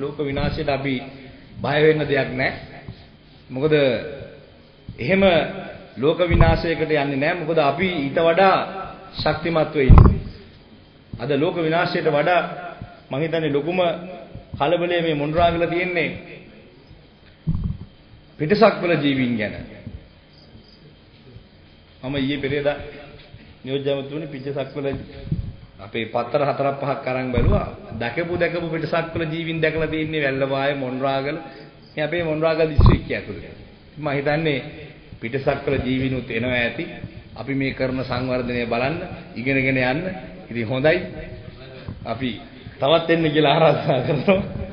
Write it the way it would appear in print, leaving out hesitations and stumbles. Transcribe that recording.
ලෝක විනාශයට අපි බය වෙන්න දෙයක් නැහැ. මොකද එහෙම ලෝක විනාශයකට යන්නේ නැහැ. මොකද අපි ඊට වඩා ශක්තිමත් වෙ ඉන්නේ. අද ලෝක විනාශයට වඩා මම හිතන්නේ ලොකුම කලබලය මේ මොණරාගල තියෙන්නේ පිටසක්වල ජීවීන් ගැන. මම ඊයේ පෙරේදා නියෝජ්‍ය ඇමතුනේ පිටසක්වල අපේ පත්තර 4-5ක් අරන් බැලුවා. දැකපු පිටසක්වල ජීවීන් දැකලා තියෙන්නේ වැල්ලවාය මොණරාගල. මේ අපේ මොණරාගල දිස්ත්‍රික්කය ඇතුළේ. මම හිතන්නේ පිටසක්වල ජීවීනුත් එනවා ඇති. අපි මේ කරන සංවර්ධනය බලන්න, ඉගෙනගෙන යන්න. ඉතින් හොඳයි. අපි තවත් එන්න කියලා ආරාධනා කරනවා.